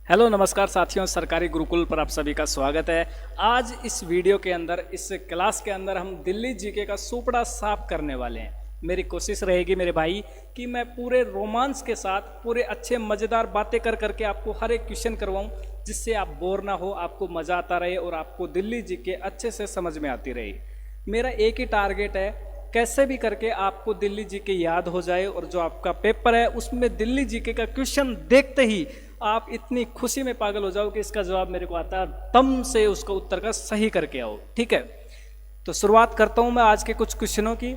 Hello नमस्कार साथियों, सरकारी गुरुकुल पर आप सभी का स्वागत है। आज इस वीडियो के अंदर, इस क्लास के अंदर हम दिल्ली जीके का सुपड़ा साफ करने वाले हैं। मेरी कोशिश रहेगी मेरे भाई कि मैं पूरे रोमांस के साथ पूरे अच्छे मज़ेदार बातें कर करके आपको हर एक क्वेश्चन करवाऊं, जिससे आप बोर ना हो, आपको मज़ा आता रहे और आपको दिल्ली जीके अच्छे से समझ में आती रहे। मेरा एक ही टारगेट है, कैसे भी करके आपको दिल्ली जीके याद हो जाए और जो आपका पेपर है उसमें दिल्ली जीके का क्वेश्चन देखते ही आप इतनी खुशी में पागल हो जाओ कि इसका जवाब मेरे को आता है, दम से उसका उत्तर का सही करके आओ। ठीक है, तो शुरुआत करता हूं मैं आज के कुछ क्वेश्चनों की,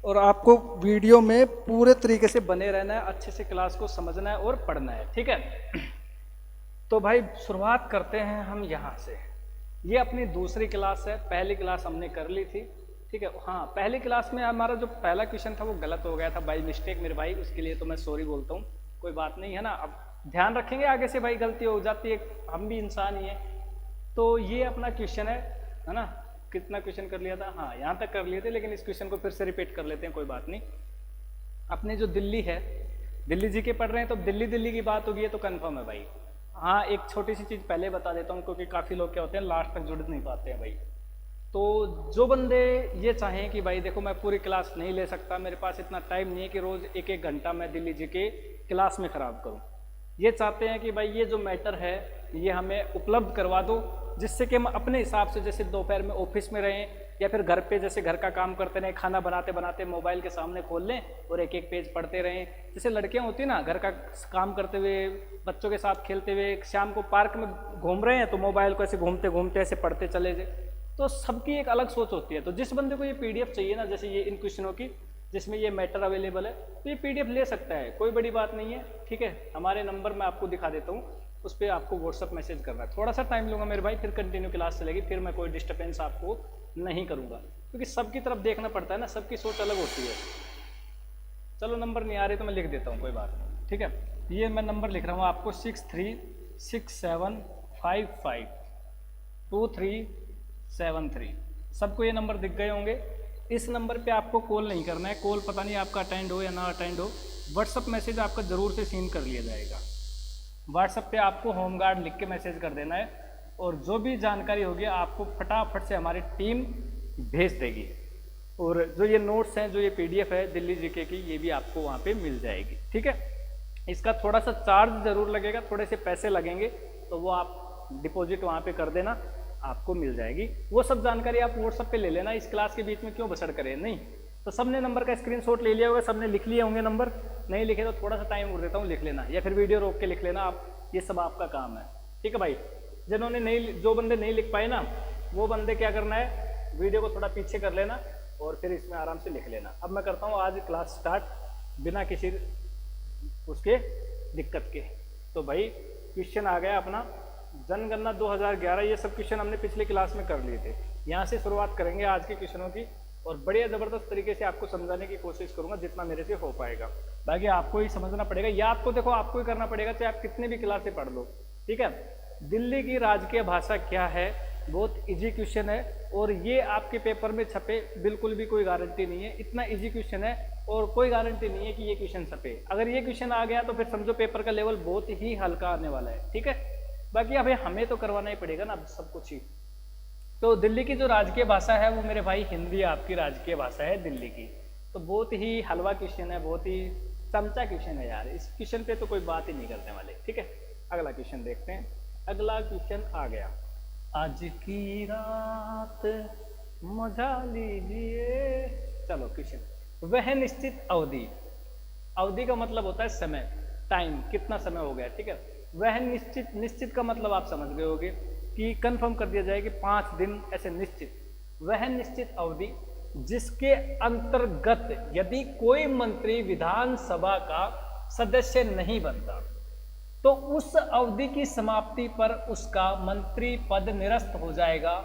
और आपको वीडियो में पूरे तरीके से बने रहना है, अच्छे से क्लास को समझना है और पढ़ना है। ठीक है, तो भाई शुरुआत करते हैं हम यहाँ से। ये अपनी दूसरी क्लास है, पहली क्लास हमने कर ली थी। ठीक है, हाँ, पहली क्लास में हमारा जो पहला क्वेश्चन था वो गलत हो गया था बाई मिस्टेक मेरे भाई, उसके लिए तो मैं सॉरी बोलता हूँ, कोई बात नहीं है ना। अब ध्यान रखेंगे, आगे से भाई गलती हो जाती है, हम भी इंसान ही हैं। तो ये अपना क्वेश्चन है ना। कितना क्वेश्चन कर लिया था? हाँ, यहाँ तक कर लिए थे, लेकिन इस क्वेश्चन को फिर से रिपीट कर लेते हैं, कोई बात नहीं। अपने जो दिल्ली है, दिल्ली जी के पढ़ रहे हैं तो दिल्ली दिल्ली की बात होगी, ये तो कन्फर्म है भाई। हाँ, एक छोटी सी चीज़ पहले बता देता हूँ, क्योंकि काफ़ी लोग क्या होते हैं लास्ट तक जुड़ नहीं पाते हैं भाई। तो जो बंदे ये चाहें कि भाई देखो मैं पूरी क्लास नहीं ले सकता, मेरे पास इतना टाइम नहीं है कि रोज़ एक एक घंटा मैं दिल्ली जी के क्लास में ख़राब करूँ, ये चाहते हैं कि भाई ये जो मैटर है ये हमें उपलब्ध करवा दो, जिससे कि हम अपने हिसाब से, जैसे दोपहर में ऑफिस में रहें या फिर घर पे जैसे घर का काम करते रहें, खाना बनाते बनाते मोबाइल के सामने खोल लें और एक एक पेज पढ़ते रहें। जैसे लड़कियां होती हैं ना, घर का काम करते हुए, बच्चों के साथ खेलते हुए, शाम को पार्क में घूम रहे हैं तो मोबाइल को ऐसे घूमते घूमते ऐसे पढ़ते चले जाए। तो सबकी एक अलग सोच होती है। तो जिस बंदे को ये PDF चाहिए ना, जैसे ये इन क्वेश्चनों की जिसमें ये मैटर अवेलेबल है, तो ये PDF ले सकता है, कोई बड़ी बात नहीं है। ठीक है, हमारे नंबर मैं आपको दिखा देता हूँ, उस पर आपको व्हाट्सअप मैसेज करना है। थोड़ा सा टाइम लूँगा मेरे भाई, फिर कंटिन्यू क्लास चलेगी, फिर मैं कोई डिस्टर्बेंस आपको नहीं करूँगा, क्योंकि सबकी तरफ देखना पड़ता है ना, सबकी सोच अलग होती है। चलो, नंबर नहीं आ रहे तो मैं लिख देता हूँ, कोई बात नहीं। ठीक है, ये मैं नंबर लिख रहा हूँ आपको 6367552373। सबको ये नंबर दिख गए होंगे। इस नंबर पे आपको कॉल नहीं करना है, कॉल पता नहीं आपका अटेंड हो या ना अटेंड हो, व्हाट्सअप मैसेज आपका ज़रूर से सीन कर लिया जाएगा। व्हाट्सअप पे आपको होमगार्ड लिख के मैसेज कर देना है, और जो भी जानकारी होगी आपको फटाफट से हमारी टीम भेज देगी। और जो ये नोट्स हैं, जो ये PDF है दिल्ली जीके की, ये भी आपको वहाँ पे मिल जाएगी। ठीक है, इसका थोड़ा सा चार्ज ज़रूर लगेगा, थोड़े से पैसे लगेंगे, तो वो आप डिपॉजिट वहाँ पे कर देना, आपको मिल जाएगी। वो सब जानकारी आप व्हाट्सएप पे ले लेना, इस क्लास के बीच में क्यों बसड़ करें। नहीं तो सबने नंबर का स्क्रीनशॉट ले लिया होगा, सबने लिख लिए होंगे नंबर, नहीं लिखे तो थोड़ा सा टाइम और देता हूँ, लिख लेना, या फिर वीडियो रोक के लिख लेना आप, ये सब आपका काम है। ठीक है भाई, जिन्होंने नहीं, जो बंदे नहीं लिख पाए ना, वो बंदे क्या करना है, वीडियो को थोड़ा पीछे कर लेना और फिर इसमें आराम से लिख लेना। अब मैं करता हूँ आज क्लास स्टार्ट बिना किसी उसके दिक्कत के। तो भाई क्वेश्चन आ गया अपना जनगणना 2011, ये सब क्वेश्चन हमने पिछली क्लास में कर लिए थे। यहाँ से शुरुआत करेंगे आज के क्वेश्चनों की, और बढ़िया ज़बरदस्त तरीके से आपको समझाने की कोशिश करूँगा जितना मेरे से हो पाएगा। बाकी आपको ही समझना पड़ेगा, याद तो देखो आपको ही करना पड़ेगा, चाहे आप कितने भी क्लास से पढ़ लो। ठीक है, दिल्ली की राजकीय भाषा क्या है, बहुत ईजी क्वेश्चन है, और ये आपके पेपर में छपे बिल्कुल भी कोई गारंटी नहीं है, इतना ईजी क्वेश्चन है, और कोई गारंटी नहीं है कि ये क्वेश्चन छपे। अगर ये क्वेश्चन आ गया तो फिर समझो पेपर का लेवल बहुत ही हल्का आने वाला है। ठीक है, बाकी अभी हमें तो करवाना ही पड़ेगा ना सब कुछ ही। तो दिल्ली की जो राजकीय भाषा है वो मेरे भाई हिंदी आपकी राजकीय भाषा है दिल्ली की। तो बहुत ही हलवा क्वेश्चन है, बहुत ही चमचा क्वेश्चन है यार, इस क्वेश्चन पे तो कोई बात ही नहीं करने वाले। ठीक है, अगला क्वेश्चन देखते हैं। अगला क्वेश्चन आ गया, आज की रात मजा लीजिए। चलो क्वेश्चन, वह निश्चित अवधि, अवधि का मतलब होता है समय, टाइम, कितना समय हो गया। ठीक है, वह निश्चित, निश्चित का मतलब आप समझ गए होगे कि कंफर्म कर दिया जाए कि 5 दिन, ऐसे निश्चित। वह निश्चित अवधि जिसके अंतर्गत यदि कोई मंत्री विधानसभा का सदस्य नहीं बनता तो उस अवधि की समाप्ति पर उसका मंत्री पद निरस्त हो जाएगा।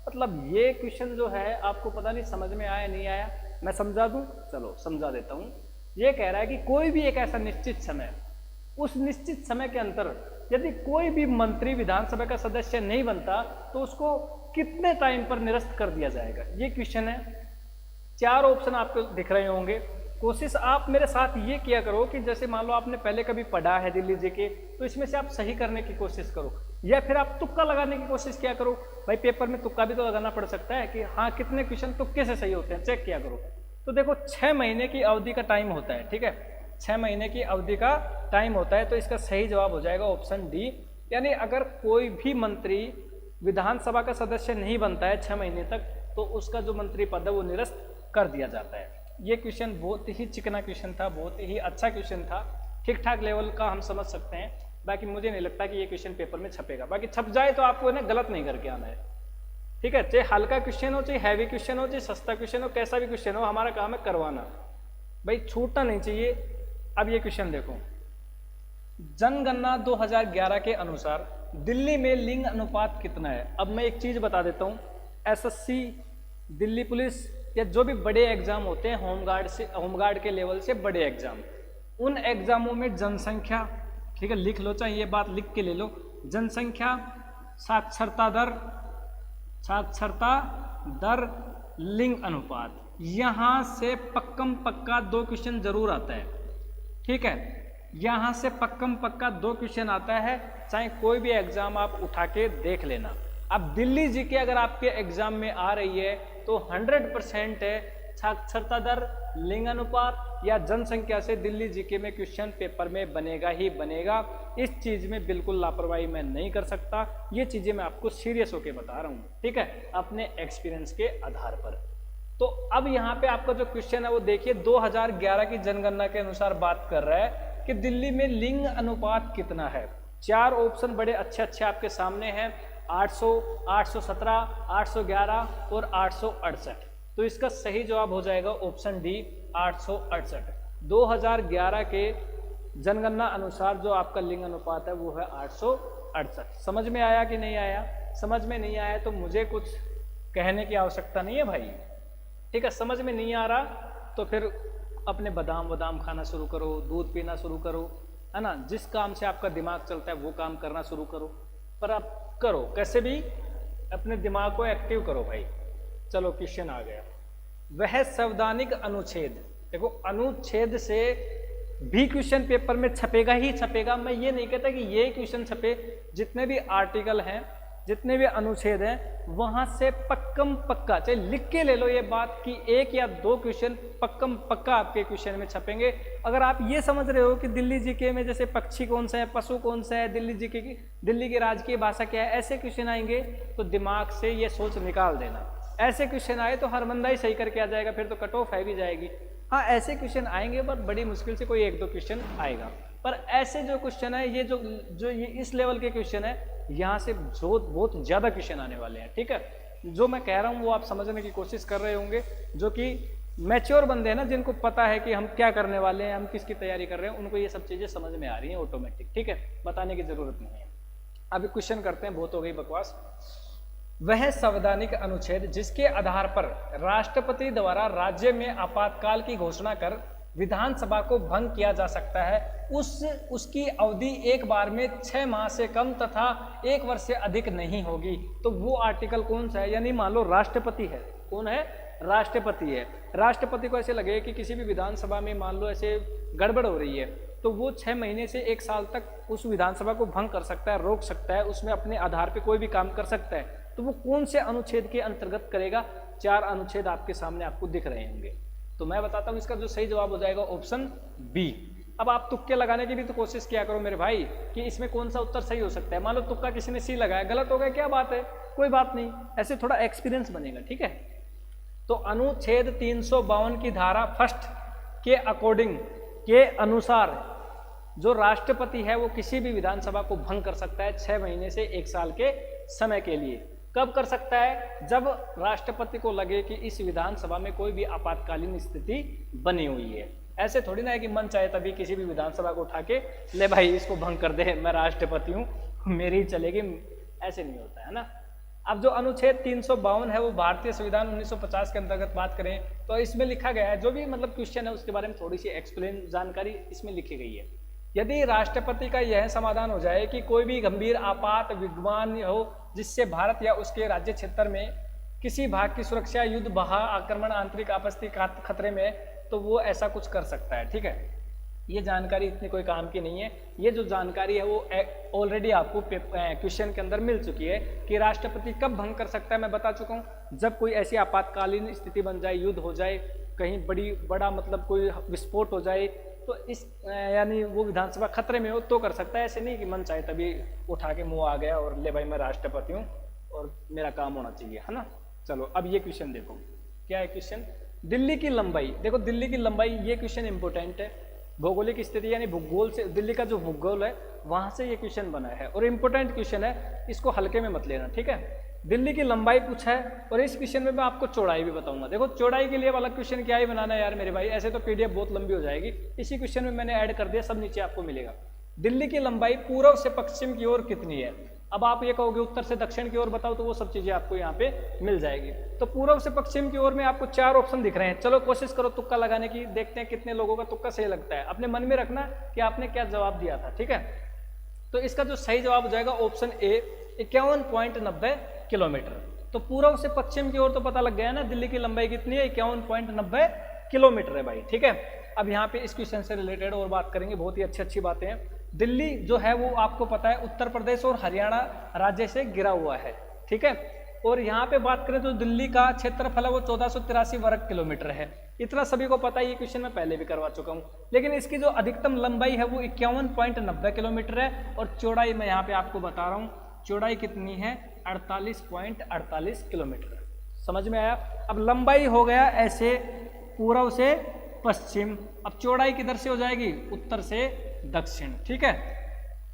मतलब ये क्वेश्चन जो है आपको पता नहीं समझ में आया नहीं आया, मैं समझा दूं, चलो समझा देता हूं। ये कह रहा है कि कोई भी एक ऐसा निश्चित समय, उस निश्चित समय के अंतर यदि कोई भी मंत्री विधानसभा का सदस्य नहीं बनता तो उसको कितने टाइम पर निरस्त कर दिया जाएगा, ये क्वेश्चन है। 4 ऑप्शन आपको दिख रहे होंगे, कोशिश आप मेरे साथ ये किया करो कि जैसे मान लो आपने पहले कभी पढ़ा है दिल्ली जीके, तो इसमें से आप सही करने की कोशिश करो, या फिर आप तुक्का लगाने की कोशिश किया करो। भाई पेपर में तुक्का भी तो लगाना पड़ सकता है कि हाँ कितने क्वेश्चन तुक्के से सही होते हैं, चेक किया करो। तो देखो 6 महीने की अवधि का टाइम होता है, ठीक है, 6 महीने की अवधि का टाइम होता है। तो इसका सही जवाब हो जाएगा ऑप्शन डी। यानी अगर कोई भी मंत्री विधानसभा का सदस्य नहीं बनता है 6 महीने तक, तो उसका जो मंत्री पद है वो निरस्त कर दिया जाता है। ये क्वेश्चन बहुत ही चिकना क्वेश्चन था, बहुत ही अच्छा क्वेश्चन था, ठीक ठाक लेवल का हम समझ सकते हैं। बाकी मुझे नहीं लगता कि ये क्वेश्चन पेपर में छपेगा, बाकी छप जाए तो आपको ना गलत नहीं करके आना है, ठीक है। चाहे हल्का क्वेश्चन हो, चाहे हैवी क्वेश्चन हो, चाहे सस्ता क्वेश्चन हो, कैसा भी क्वेश्चन हो, हमारा काम है करवाना, भाई छूटना नहीं चाहिए। अब ये क्वेश्चन देखो, जनगणना 2011 के अनुसार दिल्ली में लिंग अनुपात कितना है। अब मैं एक चीज बता देता हूँ, एसएससी, दिल्ली पुलिस या जो भी बड़े एग्जाम होते हैं होमगार्ड के लेवल से बड़े एग्जाम, उन एग्जामों में जनसंख्या, ठीक है, लिख लो, चाहे ये बात लिख के ले लो, जनसंख्या, साक्षरता दर, लिंग अनुपात, यहां से पक्का 2 क्वेश्चन जरूर आता है, ठीक है, यहां से पक्का 2 क्वेश्चन आता है, चाहे कोई भी एग्जाम आप उठा के देख लेना। अब दिल्ली जीके अगर आपके एग्जाम में आ रही है तो 100% है साक्षरता दर, लिंग अनुपात या जनसंख्या से दिल्ली जीके में क्वेश्चन पेपर में बनेगा ही बनेगा। इस चीज में बिल्कुल लापरवाही मैं नहीं कर सकता, ये चीजें मैं आपको सीरियस होके बता रहा हूँ, ठीक है, अपने एक्सपीरियंस के आधार पर। तो अब यहाँ पे आपका जो क्वेश्चन है वो देखिए, 2011 की जनगणना के अनुसार बात कर रहा है कि दिल्ली में लिंग अनुपात कितना है। 4 ऑप्शन बड़े अच्छे आपके सामने हैं, 800, 817, 811 और 868। तो इसका सही जवाब हो जाएगा ऑप्शन डी, 868। 2011 के जनगणना अनुसार जो आपका लिंग अनुपात है वो है 868। समझ में आया कि नहीं आया? समझ में नहीं आया तो मुझे कुछ कहने की आवश्यकता नहीं है भाई, ठीक है। समझ में नहीं आ रहा तो फिर अपने बादाम खाना शुरू करो, दूध पीना शुरू करो, है ना, जिस काम से आपका दिमाग चलता है वो काम करना शुरू करो, पर आप करो कैसे भी, अपने दिमाग को एक्टिव करो भाई। चलो क्वेश्चन आ गया, वह संवैधानिक अनुच्छेद, देखो अनुच्छेद से भी क्वेश्चन पेपर में छपेगा ही छपेगा। मैं ये नहीं कहता कि ये क्वेश्चन छपे, जितने भी आर्टिकल हैं, जितने भी अनुच्छेद हैं, वहां से पक्का, चाहे लिख के ले लो ये बात कि 1 या 2 क्वेश्चन पक्का आपके क्वेश्चन में छपेंगे। अगर आप ये समझ रहे हो कि दिल्ली जीके में जैसे पक्षी कौन सा है, पशु कौन सा है, दिल्ली की राजकीय भाषा क्या है, ऐसे क्वेश्चन आएंगे तो दिमाग से ये सोच निकाल देना। ऐसे क्वेश्चन आए तो हर बंदा ही सही करके आ जाएगा, फिर तो कट ऑफ है भी जाएगी। हाँ ऐसे क्वेश्चन आएंगे पर बड़ी मुश्किल से कोई 1-2 क्वेश्चन आएगा, पर ऐसे जो क्वेश्चन है ये जो ये इस लेवल के क्वेश्चन है, यहाँ से बहुत ज़्यादा क्वेश्चन आने वाले हैं, ठीक है। जो मैं कह रहा हूँ वो आप समझने की कोशिश कर रहे होंगे, जो कि मैच्योर बंदे हैं ना, जिनको पता है कि हम क्या करने वाले हैं, हम किसकी तैयारी कर रहे हैं, उनको ये सब चीज़ें समझ में आ रही हैं ऑटोमेटिक, ठीक है, बताने की ज़रूरत नहीं है। अभी क्वेश्चन करते हैं, बहुत हो गई बकवास। वह संवैधानिक अनुच्छेद जिसके आधार पर राष्ट्रपति द्वारा राज्य में आपातकाल की घोषणा कर विधानसभा को भंग किया जा सकता है, उसकी अवधि एक बार में 6 माह से कम तथा 1 वर्ष से अधिक नहीं होगी। तो वो आर्टिकल कौन सा है? यानी मान लो राष्ट्रपति है, कौन है? राष्ट्रपति है। राष्ट्रपति को ऐसे लगे कि किसी भी विधानसभा में मान लो ऐसे गड़बड़ हो रही है, तो वो 6 महीने से 1 साल तक उस विधानसभा को भंग कर सकता है, रोक सकता है, उसमें अपने आधार पे कोई भी काम कर सकता है। तो वो कौन से अनुच्छेद के अंतर्गत करेगा? 4 अनुच्छेद आपके सामने आपको दिख रहे होंगे, तो मैं बताता हूँ इसका जो सही जवाब हो जाएगा ऑप्शन बी। अब आप तुक्के लगाने की भी तो कोशिश किया करो मेरे भाई कि इसमें कौन सा उत्तर सही हो सकता है। मान लो तुक्का किसी ने सी लगाया, गलत हो गया, क्या बात है, कोई बात नहीं, ऐसे थोड़ा एक्सपीरियंस बनेगा, ठीक है। तो अनुच्छेद 352 की धारा 1 के अकॉर्डिंग के अनुसार जो राष्ट्रपति है वो किसी भी विधानसभा को भंग कर सकता है 6 महीने से 1 साल के समय के लिए। कब कर सकता है? जब राष्ट्रपति को लगे कि इस विधानसभा में कोई भी आपातकालीन स्थिति बनी हुई है। ऐसे थोड़ी ना है कि मन चाहे तभी किसी भी विधानसभा को उठा के ले भाई इसको भंग कर दे, मैं राष्ट्रपति हूँ, मेरी ही चलेगी, ऐसे नहीं होता है ना। अब जो अनुच्छेद 352 है वो भारतीय संविधान 1950 के अंतर्गत बात करें तो इसमें लिखा गया है, जो भी मतलब क्वेश्चन है उसके बारे में थोड़ी सी एक्सप्लेन जानकारी इसमें लिखी गई है। यदि राष्ट्रपति का यह समाधान हो जाए कि कोई भी गंभीर आपात विद्यमान हो जिससे भारत या उसके राज्य क्षेत्र में किसी भाग की सुरक्षा, युद्ध, बहा, आक्रमण, आंतरिक आपत्ति खतरे में तो वो ऐसा कुछ कर सकता है। ठीक है, ये जानकारी इतनी कोई काम की नहीं है। ये जो जानकारी है वो ऑलरेडी आपको क्वेश्चन के अंदर मिल चुकी है कि राष्ट्रपति कब भंग कर सकता है, मैं बता चुका हूँ। जब कोई ऐसी आपातकालीन स्थिति बन जाए, युद्ध हो जाए, कहीं बड़ा मतलब कोई विस्फोट हो जाए, तो इस यानी वो विधानसभा खतरे में हो तो कर सकता है। ऐसे नहीं कि मन चाहे तभी उठा के मुंह आ गया और ले भाई मैं राष्ट्रपति हूँ और मेरा काम होना चाहिए, है ना। चलो अब ये क्वेश्चन देखो, क्या है क्वेश्चन, दिल्ली की लंबाई। देखो दिल्ली की लंबाई, ये क्वेश्चन इंपॉर्टेंट है। भौगोलिक स्थिति यानी भूगोल से, दिल्ली का जो भूगोल है वहां से ये क्वेश्चन बना है और इंपॉर्टेंट क्वेश्चन है, इसको हल्के में मत लेना। ठीक है, दिल्ली की लंबाई पूछा है और इस क्वेश्चन में मैं आपको चौड़ाई भी बताऊंगा। देखो चौड़ाई के लिए वाला क्वेश्चन क्या ही बनाना है यार मेरे भाई, ऐसे तो पीडीएफ बहुत लंबी हो जाएगी। इसी क्वेश्चन में मैंने ऐड कर दिया, सब नीचे आपको मिलेगा। दिल्ली की लंबाई पूर्व से पश्चिम की ओर कितनी है। अब आप ये कहोगे उत्तर से दक्षिण की ओर बताओ, तो वो सब चीजें आपको यहाँ पे मिल जाएगी। तो पूर्व से पश्चिम की ओर में आपको 4 ऑप्शन दिख रहे हैं। चलो कोशिश करो तुक्का लगाने की, देखते हैं कितने लोगों का तुक्का सही लगता है। अपने मन में रखना कि आपने क्या जवाब दिया था। ठीक है, तो इसका जो सही जवाब हो जाएगा ऑप्शन ए, 51.90 किलोमीटर। तो पूर्व से पश्चिम की ओर तो पता लग गया ना दिल्ली की लंबाई कितनी है, 51.90 किलोमीटर है भाई। ठीक है, अब यहाँ पे इस क्वेश्चन से रिलेटेड और बात करेंगे, बहुत ही अच्छी बातें हैं। दिल्ली जो है वो आपको पता है उत्तर प्रदेश और हरियाणा राज्य से घिरा हुआ है। ठीक है, और यहाँ पे बात करें तो दिल्ली का क्षेत्रफल है वो 1483 वर्ग किलोमीटर है। इतना सभी को पता है, ये क्वेश्चन मैं पहले भी करवा चुका हूँ। लेकिन इसकी जो अधिकतम लंबाई है वो 51.90 किलोमीटर है और चौड़ाई मैं यहाँ पे आपको बता रहा हूँ, चौड़ाई कितनी है, 48.48 किलोमीटर। समझ में आया। अब लंबाई हो गया ऐसे पूर्व से पश्चिम, अब चौड़ाई किधर से हो जाएगी, उत्तर से दक्षिण। ठीक है,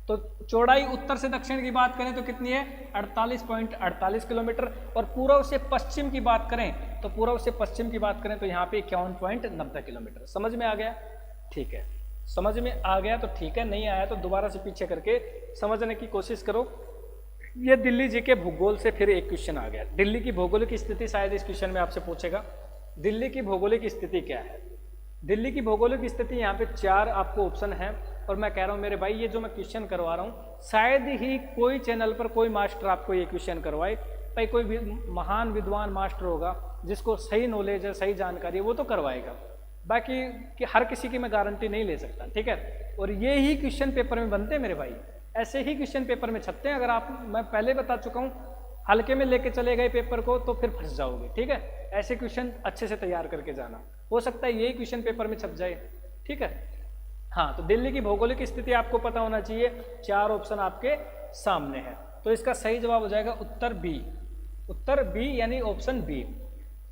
तो चौड़ाई उत्तर से दक्षिण की बात करें तो कितनी है, 48.48 किलोमीटर। और पूर्व से पश्चिम की बात करें तो पूर्व से पश्चिम की बात करें तो यहाँ पे 51.90 किलोमीटर। समझ में आ गया, ठीक है, समझ में आ गया तो ठीक है, नहीं आया तो दोबारा से पीछे करके समझने की कोशिश करो। ये दिल्ली जी के भूगोल से फिर एक क्वेश्चन आ गया, दिल्ली की भौगोलिक स्थिति, शायद इस क्वेश्चन में आपसे पूछेगा दिल्ली की भौगोलिक स्थिति क्या है। दिल्ली की भौगोलिक स्थिति, यहाँ पे 4 आपको ऑप्शन है और मैं कह रहा हूँ मेरे भाई ये जो मैं क्वेश्चन करवा रहा हूँ शायद ही कोई चैनल पर कोई मास्टर आपको ये क्वेश्चन करवाए। भाई कोई महान विद्वान मास्टर होगा जिसको सही नॉलेज है, सही जानकारी है, वो तो करवाएगा। बाकी कि हर किसी की मैं गारंटी नहीं ले सकता। ठीक है, और ये ही क्वेश्चन पेपर में बनते हैं मेरे भाई, ऐसे ही क्वेश्चन पेपर में छपते हैं। अगर आप, मैं पहले बता चुका हूँ, हल्के में लेके चले गए पेपर को तो फिर फंस जाओगे। ठीक है, ऐसे क्वेश्चन अच्छे से तैयार करके जाना, हो सकता है यही क्वेश्चन पेपर में छप जाए। ठीक है, हाँ, तो दिल्ली की भौगोलिक स्थिति आपको पता होना चाहिए। 4 ऑप्शन आपके सामने है, तो इसका सही जवाब हो जाएगा उत्तर बी। उत्तर बी यानी ऑप्शन बी।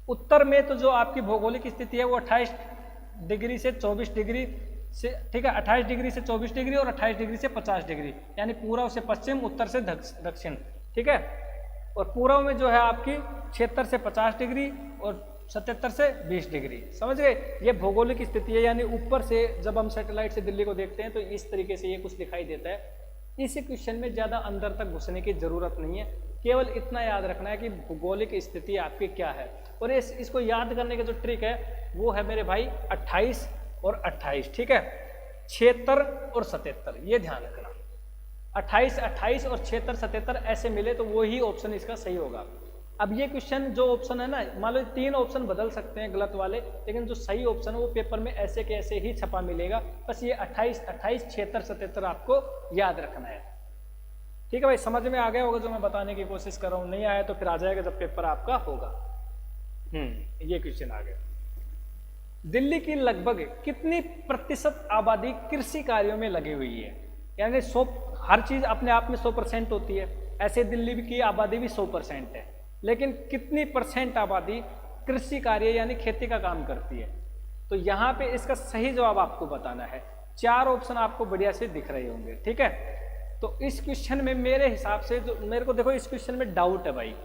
उत्तर में तो जो आपकी भौगोलिक स्थिति है वो 28 डिग्री से 24 डिग्री से, ठीक है, 28 डिग्री से 24 डिग्री और 28 डिग्री से 50 डिग्री, यानी पूर्व से पश्चिम, उत्तर से दक्षिण। ठीक है, और पूर्व में जो है आपकी 76 से 50 डिग्री और 77 से 20 डिग्री। समझ गए, ये भौगोलिक स्थिति है। यानी ऊपर से जब हम सैटेलाइट से दिल्ली को देखते हैं तो इस तरीके से ये कुछ दिखाई देता है। इस क्वेश्चन में ज़्यादा अंदर तक घुसने की जरूरत नहीं है, केवल इतना याद रखना है कि भौगोलिक स्थिति आपकी क्या है। और इसको याद करने का जो ट्रिक है वो है मेरे भाई 28 और 28। ठीक है, 76 और 77, ये ध्यान रखना। 28, 28 और 76, 77 ऐसे मिले तो वो ही ऑप्शन इसका सही होगा। अब ये क्वेश्चन जो ऑप्शन है ना, मान लो 3 ऑप्शन बदल सकते हैं गलत वाले, लेकिन जो सही ऑप्शन है वो पेपर में ऐसे के ऐसे ही छपा मिलेगा। बस ये 28, 28, 76, 77 आपको याद रखना है। ठीक है भाई, समझ में आ गया होगा जो मैं बताने की कोशिश कर रहा हूँ। नहीं आया तो फिर आ जाएगा जब पेपर आपका होगा। ये क्वेश्चन आ गया। दिल्ली की लगभग कितनी प्रतिशत आबादी कृषि कार्यों में लगी हुई है। यानी 100, हर चीज अपने आप में 100% होती है, ऐसे दिल्ली की आबादी भी 100% है, लेकिन कितनी % आबादी कृषि कार्य यानी खेती का काम करती है। तो यहाँ पे इसका सही जवाब आपको बताना है। 4 ऑप्शन आपको बढ़िया से दिख रहे होंगे। ठीक है, तो इस क्वेश्चन में मेरे हिसाब से जो मेरे को, देखो इस क्वेश्चन में डाउट है भाई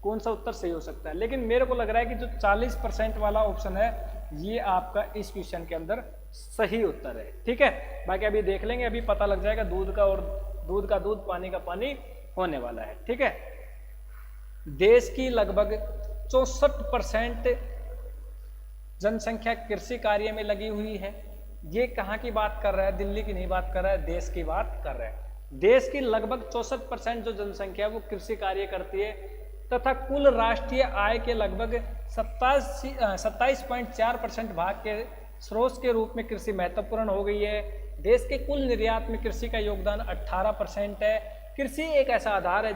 कौन सा उत्तर सही हो सकता है, लेकिन मेरे को लग रहा है कि जो 40% वाला ऑप्शन है ये आपका इस क्वेश्चन के अंदर सही उत्तर है। ठीक है, बाकी अभी देख लेंगे, अभी पता लग जाएगा। दूध का और दूध का दूध, पानी का पानी होने वाला है। ठीक है, देश की लगभग 64% जनसंख्या कृषि कार्य में लगी हुई है। ये कहाँ की बात कर रहा है, दिल्ली की नहीं बात कर रहा है, देश की बात कर रहा है। देश की लगभग 64% जो जनसंख्या है वो कृषि कार्य करती है तथा कुल राष्ट्रीय आय के लगभग 27.4% भाग के स्रोत के रूप में कृषि महत्वपूर्ण हो गई है। देश के कुल निर्यात में कृषि का योगदान 18% है। कृषि एक ऐसा आधार है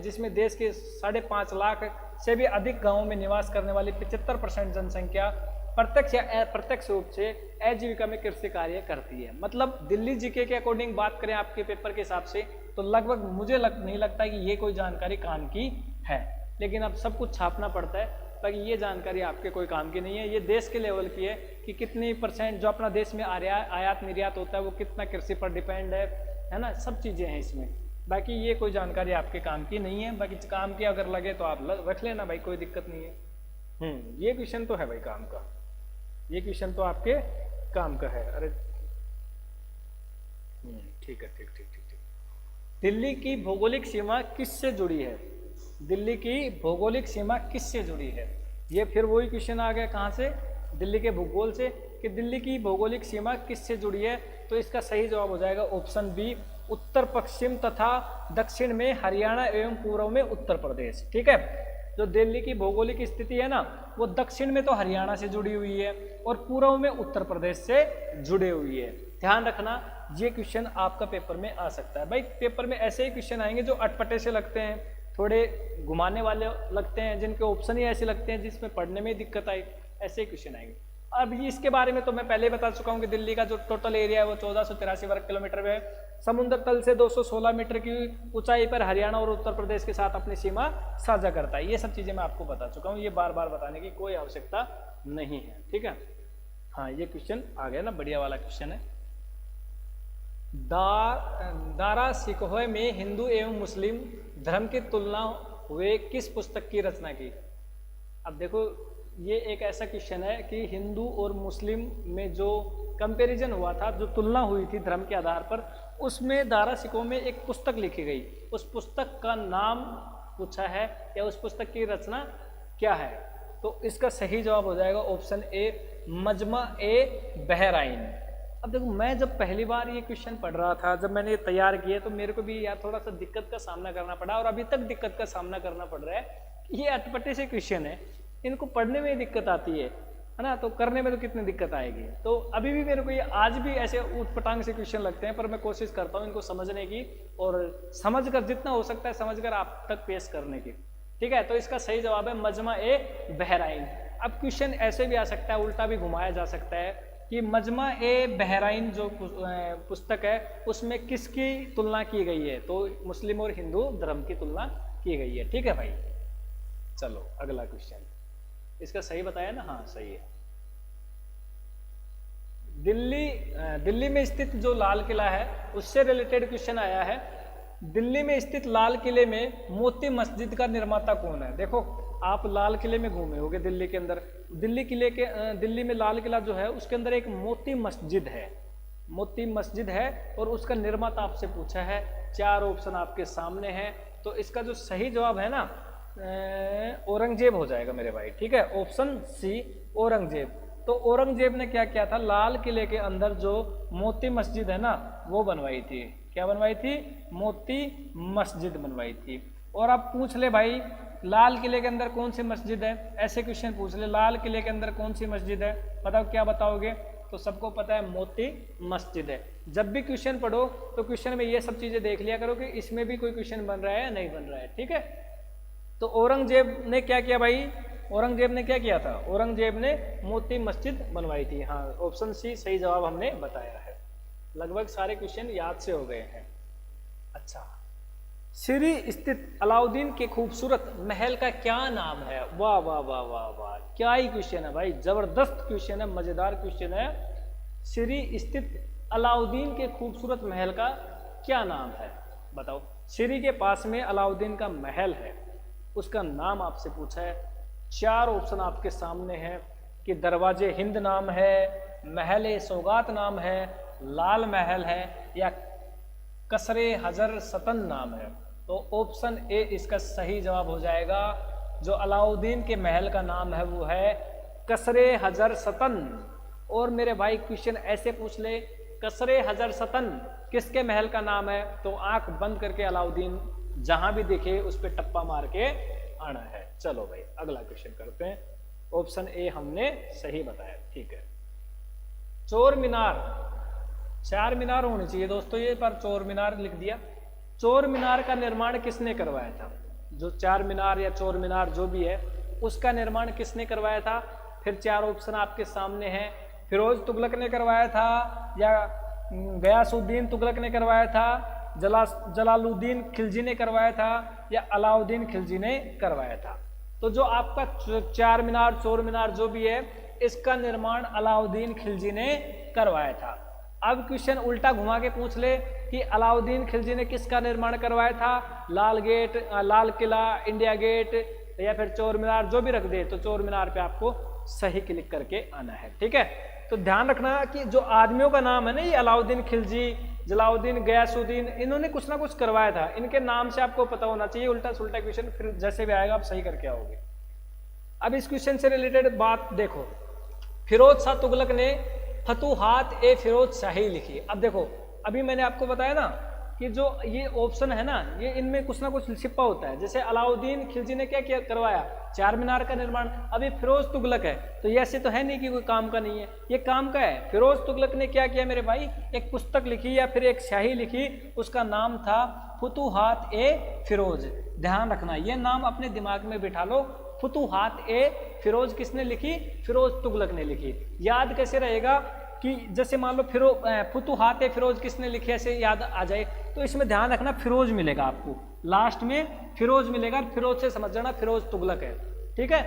जिसमें देश के 5.5 लाख से भी अधिक गांवों में निवास करने वाली 75% जनसंख्या प्रत्यक्ष या अप्रत्यक्ष रूप से आजीविका में कृषि कार्य करती है। मतलब दिल्ली जीके के अकॉर्डिंग बात करें आपके पेपर के हिसाब से तो लगभग मुझे नहीं लगता कि ये कोई जानकारी काम की है, लेकिन अब सब कुछ छापना पड़ता है ताकि ये जानकारी आपके कोई काम की नहीं है। ये देश के लेवल की है कि कितनी % जो अपना देश में आयात निर्यात होता है वो कितना कृषि पर डिपेंड है ना, सब चीज़ें हैं इसमें। बाकी ये कोई जानकारी आपके काम की नहीं है, बाकी काम की अगर लगे तो आप रख लेना भाई, कोई दिक्कत नहीं है। ये क्वेश्चन तो है भाई काम का, ये क्वेश्चन तो आपके काम का है। अरे ठीक है, ठीक। दिल्ली की भौगोलिक सीमा किससे जुड़ी है? दिल्ली की भौगोलिक सीमा किससे जुड़ी है? ये फिर वही क्वेश्चन आ गया, कहाँ से? दिल्ली के भूगोल से, कि दिल्ली की भौगोलिक सीमा किससे जुड़ी है। तो इसका सही जवाब हो जाएगा ऑप्शन बी, उत्तर पश्चिम तथा दक्षिण में हरियाणा एवं पूर्व में उत्तर प्रदेश। ठीक है, जो दिल्ली की भौगोलिक स्थिति है ना वो दक्षिण में तो हरियाणा से जुड़ी हुई है और पूर्व में उत्तर प्रदेश से जुड़े हुई है। ध्यान रखना, ये क्वेश्चन आपका पेपर में आ सकता है भाई। पेपर में ऐसे ही क्वेश्चन आएंगे जो अटपटे से लगते हैं, थोड़े घुमाने वाले लगते हैं, जिनके ऑप्शन ही ऐसे लगते हैं जिसमें पढ़ने में दिक्कत आई, ऐसे ही क्वेश्चन आएंगे। अब इसके बारे में तो मैं पहले बता चुका हूँ कि दिल्ली का जो टोटल एरिया है वो 1483 वर्ग किलोमीटर में है। समुद्र तल से 216 मीटर की ऊंचाई पर हरियाणा और उत्तर प्रदेश के साथ अपनी सीमा साझा करता है। ये सब चीजें मैं आपको बता चुका हूँ, ये बार बार बताने की कोई आवश्यकता नहीं है। ठीक है, हाँ ये क्वेश्चन आ गया ना, बढ़िया वाला क्वेश्चन है। दारा सिकोह में हिंदू एवं मुस्लिम धर्म की तुलना हुए किस पुस्तक की रचना की? अब देखो ये एक ऐसा क्वेश्चन है कि हिंदू और मुस्लिम में जो कंपैरिजन हुआ था, जो तुलना हुई थी धर्म के आधार पर, उसमें दारा सिकोह में एक पुस्तक लिखी गई। उस पुस्तक का नाम पूछा है या उस पुस्तक की रचना क्या है? तो इसका सही जवाब हो जाएगा ऑप्शन ए, मजमा ए बहराइन। अब देखो मैं जब पहली बार ये क्वेश्चन पढ़ रहा था, जब मैंने तैयार किया तो मेरे को भी यार थोड़ा सा दिक्कत का सामना करना पड़ा और अभी तक दिक्कत का सामना करना पड़ रहा है। ये अटपटे से क्वेश्चन है, इनको पढ़ने में दिक्कत आती है ना, तो करने में तो कितनी दिक्कत आएगी। तो अभी भी मेरे को ये आज भी ऐसे ऊटपटांग से क्वेश्चन लगते हैं, पर मैं कोशिश करता हूँ इनको समझने की और समझकर जितना हो सकता है समझकर आप तक पेश करने की। ठीक है, तो इसका सही जवाब है मजमा ए बहराइन। अब क्वेश्चन ऐसे भी आ सकता है, उल्टा भी घुमाया जा सकता है कि मजमा ए बहराइन जो पुस्तक है उसमें किसकी तुलना की गई है? तो मुस्लिम और हिंदू धर्म की तुलना की गई है। ठीक है भाई, चलो अगला क्वेश्चन, इसका सही बताया ना? हाँ सही है। दिल्ली में स्थित जो लाल किला है उससे रिलेटेड क्वेश्चन आया है। दिल्ली में स्थित लाल किले में मोती मस्जिद का निर्माता कौन है? देखो आप लाल किले में घूमे होगे दिल्ली के अंदर, दिल्ली में लाल किला जो है उसके अंदर एक मोती मस्जिद है, मोती मस्जिद है और उसका निर्माता आपसे पूछा है। 4 ऑप्शन आपके सामने हैं, तो इसका जो सही जवाब है ना औरंगजेब हो जाएगा मेरे भाई। ठीक है, ऑप्शन सी औरंगजेब। तो औरंगजेब ने क्या किया था, लाल किले के अंदर जो मोती मस्जिद है ना वो बनवाई थी। क्या बनवाई थी? मोती मस्जिद बनवाई थी। और अब पूछ ले भाई लाल किले के अंदर कौन सी मस्जिद है, ऐसे क्वेश्चन पूछ ले, लाल किले के अंदर कौन सी मस्जिद है, बताओ क्या बताओगे? तो सबको पता है मोती मस्जिद है। जब भी क्वेश्चन पढ़ो तो क्वेश्चन में ये सब चीजें देख लिया करो कि इसमें भी कोई क्वेश्चन बन रहा है या नहीं बन रहा है। ठीक है, तो औरंगजेब ने क्या किया भाई? औरंगजेब ने क्या किया था? औरंगजेब ने मोती मस्जिद बनवाई थी। हाँ, ऑप्शन सी सही जवाब हमने बताया है। लगभग सारे क्वेश्चन याद से हो गए हैं। अच्छा, सिरी स्थित अलाउद्दीन के खूबसूरत महल का क्या नाम है? वाह वाह वाह वाह वाह, क्या ही क्वेश्चन है भाई, जबरदस्त क्वेश्चन है, मजेदार क्वेश्चन है। सिरी स्थित अलाउद्दीन के खूबसूरत महल का क्या नाम है? बताओ। सिरी के पास में अलाउद्दीन का महल है, उसका नाम आपसे पूछा है। 4 ऑप्शन आपके सामने हैं कि दरवाजे हिंद नाम है, महल सौगात नाम है, लाल महल है या कसरे हजर सतन नाम है। तो ऑप्शन ए इसका सही जवाब हो जाएगा। जो अलाउद्दीन के महल का नाम है वो है कसरे हजर सतन। और मेरे भाई क्वेश्चन ऐसे पूछ ले, कसरे हजर सतन किसके महल का नाम है? तो आंख बंद करके अलाउद्दीन जहां भी दिखे उस पर टप्पा मार के आना है। चलो भाई अगला क्वेश्चन करते हैं। ऑप्शन ए हमने सही बताया। ठीक है, चोर मीनार, चार मीनार होनी चाहिए दोस्तों ये, पर चोर मीनार लिख दिया। चोर मीनार का निर्माण किसने करवाया था? जो चार मीनार या चोर मीनार जो भी है उसका निर्माण किसने करवाया था? फिर चार ऑप्शन आपके सामने हैं। फिरोज तुगलक ने करवाया था, या गयासुद्दीन तुगलक ने करवाया था, जलालुद्दीन खिलजी ने करवाया था, या अलाउद्दीन खिलजी ने करवाया था? तो जो आपका चार मीनार चोर मीनार जो भी है इसका निर्माण अलाउद्दीन खिलजी ने करवाया था। अब क्वेश्चन उल्टा घुमा के पूछ ले कि अलाउद्दीन खिलजी ने किसका निर्माण करवाया था? लाल gate, Lal Qila, India gate या फिर चोर मीनार, जो भी रख दे तो चोर मीनार पे आपको सही क्लिक करके आना है। ठीक है, तो ध्यान रखना कि जो आदमियों का नाम है ना, ये अलाउद्दीन खिलजी, जलालुद्दीन, गयासुद्दीन, इन्होंने कुछ ना कुछ करवाया था, इनके नाम से आपको पता होना चाहिए। उल्टा सुल्टा क्वेश्चन फिर जैसे भी आएगा आप सही करके आओगे। अब इस क्वेश्चन से रिलेटेड बात देखो, फिरोज शाह तुगलक ने फतूहात ए फिरोज शाही लिखी। अब देखो, अभी मैंने आपको बताया ना कि जो ये ऑप्शन है ना, ये इनमें कुछ ना कुछ छिपा होता है। जैसे अलाउद्दीन खिलजी ने क्या किया, करवाया चार मीनार का निर्माण। अभी फिरोज तुगलक है तो ये ऐसे तो है नहीं कि कोई काम का नहीं है, ये काम का है। फिरोज तुगलक ने क्या किया मेरे भाई, एक पुस्तक लिखी या फिर एक शाही लिखी, उसका नाम था फतूहात ए फिरोज। ध्यान रखना, ये नाम अपने दिमाग में बिठा लो। फतूहात ए फिरोज किसने लिखी? फिरोज तुगलक ने लिखी। याद कैसे रहेगा कि जैसे मान लो फतूहात ए फिरोज किसने लिखी, ऐसे याद आ जाए। तो इसमें ध्यान रखना फिरोज मिलेगा आपको, लास्ट में फिरोज मिलेगा, फिरोज से समझ जाना फिरोज तुगलक है। ठीक है,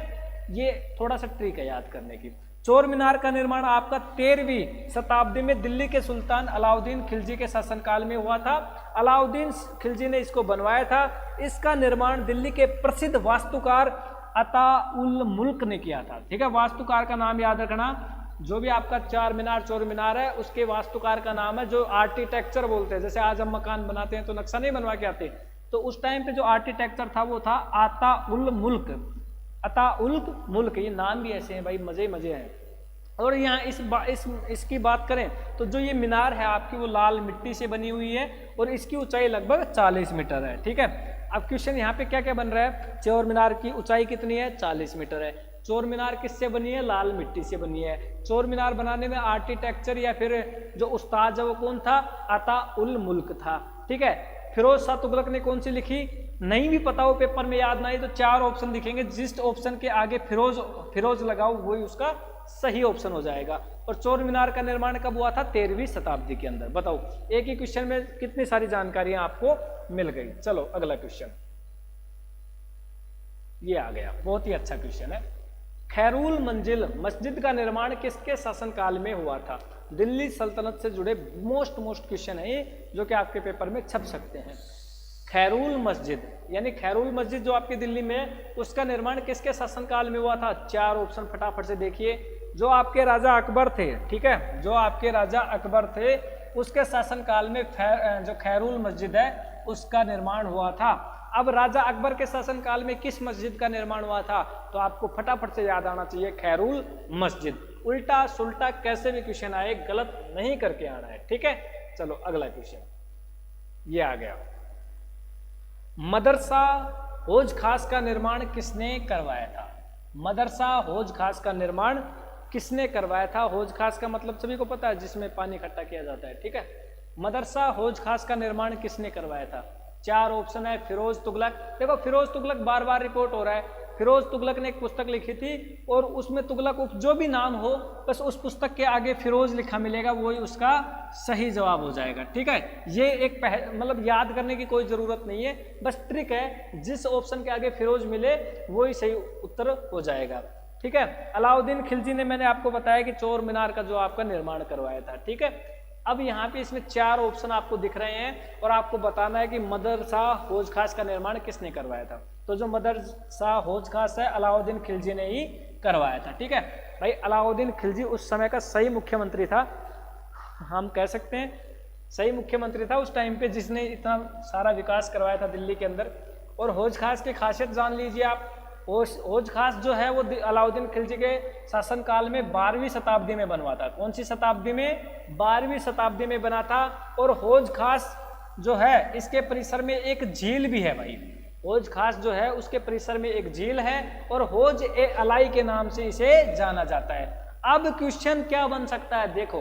ये थोड़ा सा ट्रिक है याद करने की। चोर मीनार का निर्माण आपका 13वीं शताब्दी में दिल्ली के सुल्तान अलाउद्दीन खिलजी के शासनकाल में हुआ था। अलाउद्दीन खिलजी ने इसको बनवाया था। इसका निर्माण दिल्ली के प्रसिद्ध वास्तुकार अता उल मुल्क ने किया था। ठीक है, वास्तुकार का नाम याद रखना। जो भी आपका चार मीनार चोर मीनार है उसके वास्तुकार का नाम है, जो आर्किटेक्चर बोलते हैं। जैसे आज हम मकान बनाते हैं तो नक्शा नहीं बनवा के आते, तो उस टाइम पे जो आर्किटेक्चर था वो था आता उल मुल्क। अता उल मुल्क, ये नाम भी ऐसे हैं भाई, मजे मजे हैं। और यहाँ इसकी बात करें तो जो ये मीनार है आपकी वो लाल मिट्टी से बनी हुई है और इसकी ऊंचाई लगभग 40 मीटर है। ठीक है, अब क्वेश्चन यहाँ पे क्या क्या बन रहा है, चोर मीनार की ऊंचाई कितनी है? 40 मीटर है। चोर मीनार किससे बनी है? लाल मिट्टी से बनी है। चोर मीनार बनाने में आर्किटेक्चर या फिर जो उस्ताद है वो कौन था? अता उल मुल्क था। ठीक है, फिरोज शाह तुगलक ने कौन सी लिखी? नहीं भी पता हो, पेपर में याद ना आए तो चार ऑप्शन दिखेंगे, जिस ऑप्शन के आगे फिरोज लगाओ वही उसका सही ऑप्शन हो जाएगा। और चोर मीनार का निर्माण कब हुआ था? 13वीं शताब्दी के अंदर। बताओ, एक ही क्वेश्चन में कितनी सारी जानकारियां आपको मिल गई। चलो अगला क्वेश्चन, ये आ गया, बहुत ही अच्छा क्वेश्चन है। खैरुल मंजिल मस्जिद का निर्माण किसके शासनकाल में हुआ था? दिल्ली सल्तनत से जुड़े मोस्ट क्वेश्चन है ये, जो कि आपके पेपर में छप सकते हैं। खैरुल मस्जिद यानी खैरुल मस्जिद जो आपकी दिल्ली में है, उसका निर्माण किसके शासनकाल में हुआ था? चार ऑप्शन फटाफट से देखिए। जो आपके राजा अकबर थे, ठीक है, जो आपके राजा अकबर थे उसके शासनकाल में जो खैरुल मस्जिद है उसका निर्माण हुआ था। अब राजा अकबर के शासनकाल में किस मस्जिद का निर्माण हुआ था? तो आपको फटाफट से याद आना चाहिए खैरुल मस्जिद। उल्टा सुल्टा कैसे भी क्वेश्चन आए गलत नहीं करके आना है। ठीक है, चलो अगला क्वेश्चन, ये आ गया। मदरसा हौज खास का निर्माण किसने करवाया था? मदरसा हौज खास का निर्माण किसने करवाया था? हौज खास का मतलब सभी को पता है, जिसमें पानी इकट्ठा किया जाता है। ठीक है, मदरसा हौज खास का निर्माण किसने करवाया था? चार ऑप्शन है। फिरोज तुगलक, देखो फिरोज तुगलक बार बार रिपोर्ट हो रहा है। फिरोज तुगलक ने एक पुस्तक लिखी थी और उसमें तुगलक जो भी नाम हो बस उस पुस्तक के आगे फिरोज लिखा मिलेगा, वही उसका सही जवाब हो जाएगा। ठीक है, ये एक मतलब याद करने की कोई जरूरत नहीं है, बस ट्रिक है, जिस ऑप्शन के आगे फिरोज मिले वही सही उत्तर हो जाएगा। ठीक है, अलाउद्दीन खिलजी ने मैंने आपको बताया कि चोर मीनार का जो आपका निर्माण करवाया था। ठीक है, अब यहाँ पे इसमें चार ऑप्शन आपको दिख रहे हैं और आपको बताना है कि मदरसा हौज खास का निर्माण किसने करवाया था। तो जो मदरसा हौज खास है अलाउद्दीन खिलजी ने ही करवाया था। ठीक है भाई, अलाउद्दीन खिलजी उस समय का सही मुख्यमंत्री था, हम कह सकते हैं सही मुख्यमंत्री था उस टाइम पे, जिसने इतना सारा विकास करवाया था दिल्ली के अंदर। और हौज खास की खासियत जान लीजिए आप। हौज खास जो है वो अलाउद्दीन खिलजी के शासनकाल में 12वीं शताब्दी में बनवा था। कौन सी शताब्दी में? 12वीं शताब्दी में बना था। और हौज खास जो है इसके परिसर में एक झील भी है भाई। हौज खास जो है उसके परिसर में एक झील है और हौज ए अलाई के नाम से इसे जाना जाता है। अब क्वेश्चन क्या बन सकता है, देखो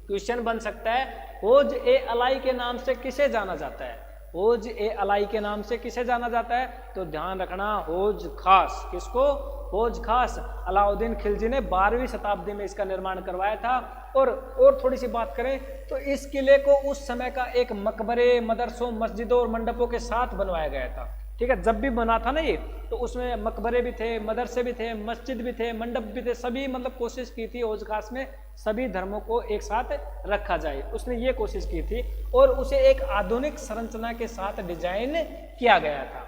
क्वेश्चन बन सकता है होज ए अलाई के नाम से किसे जाना जाता है, होज ए अलाई के नाम से किसे जाना जाता है, तो ध्यान रखना होज खास, किसको, होज खास। अलाउद्दीन खिलजी ने 12वीं शताब्दी में इसका निर्माण करवाया था। और थोड़ी सी बात करें तो इस किले को उस समय का एक मकबरे, मदरसों, मस्जिदों और मंडपों के साथ बनवाया गया था। ठीक है, जब भी बना था ना ये, तो उसमें मकबरे भी थे, मदरसे भी थे, मस्जिद भी थे, मंडप भी थे, सभी मतलब कोशिश की थी होज खास में सभी धर्मों को एक साथ रखा जाए, उसने ये कोशिश की थी और उसे एक आधुनिक संरचना के साथ डिजाइन किया गया था।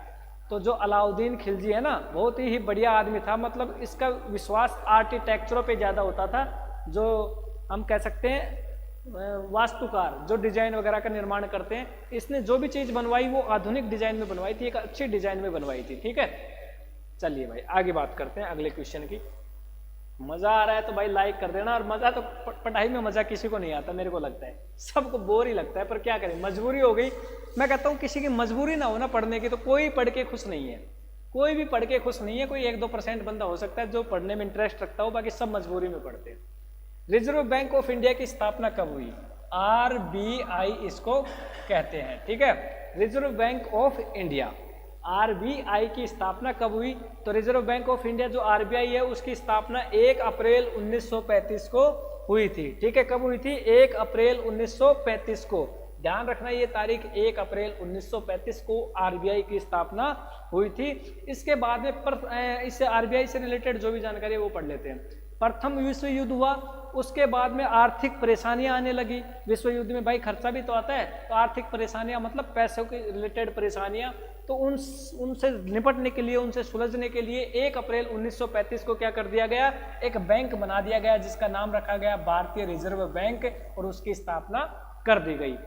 तो जो अलाउद्दीन खिलजी है ना, बहुत ही बढ़िया आदमी था, मतलब इसका विश्वास आर्किटेक्चरों पे ज़्यादा होता था, जो हम कह सकते हैं वास्तुकार, जो डिजाइन वगैरह का निर्माण करते हैं, इसने जो भी चीज़ बनवाई वो आधुनिक डिजाइन में बनवाई थी, एक अच्छी डिजाइन में बनवाई थी। ठीक है, चलिए भाई आगे बात करते हैं अगले क्वेश्चन की। मजा आ रहा है तो भाई लाइक कर देना, और मजा तो पढ़ाई में मजा किसी को नहीं आता, मेरे को लगता है सबको बोर ही लगता है, पर क्या करें, मजबूरी हो गई। मैं कहता हूँ किसी की मजबूरी ना हो ना पढ़ने की, तो कोई पढ़ के खुश नहीं है, कोई भी पढ़ के खुश नहीं है, कोई 1-2% बंदा हो सकता है जो पढ़ने में इंटरेस्ट रखता हो, बाकी सब मजबूरी में पढ़ते हैं। रिजर्व बैंक ऑफ इंडिया की स्थापना कब हुई, RBI इसको कहते हैं। ठीक है, reserve bank of India, RBI की स्थापना कब हुई, तो रिजर्व बैंक ऑफ इंडिया जो RBI है उसकी स्थापना 1 अप्रैल 1935 को हुई थी। ठीक है, कब हुई थी, 1 अप्रैल 1935 को, ध्यान रखना ये तारीख, 1 अप्रैल 1935 को RBI की स्थापना हुई थी। इसके बाद में इससे RBI से रिलेटेड जो भी जानकारी है वो पढ़ लेते हैं। प्रथम विश्व युद्ध हुआ, उसके बाद में आर्थिक परेशानियां आने लगी। विश्व युद्ध में भाई खर्चा भी तो आता है, तो आर्थिक परेशानियां मतलब पैसों के रिलेटेड परेशानियां, तो उनसे निपटने के लिए, उनसे सुलझने के लिए 1 अप्रैल 1935 को क्या कर दिया गया, एक बैंक बना दिया गया जिसका नाम रखा गया भारतीय रिजर्व बैंक, और उसकी स्थापना कर दी गई।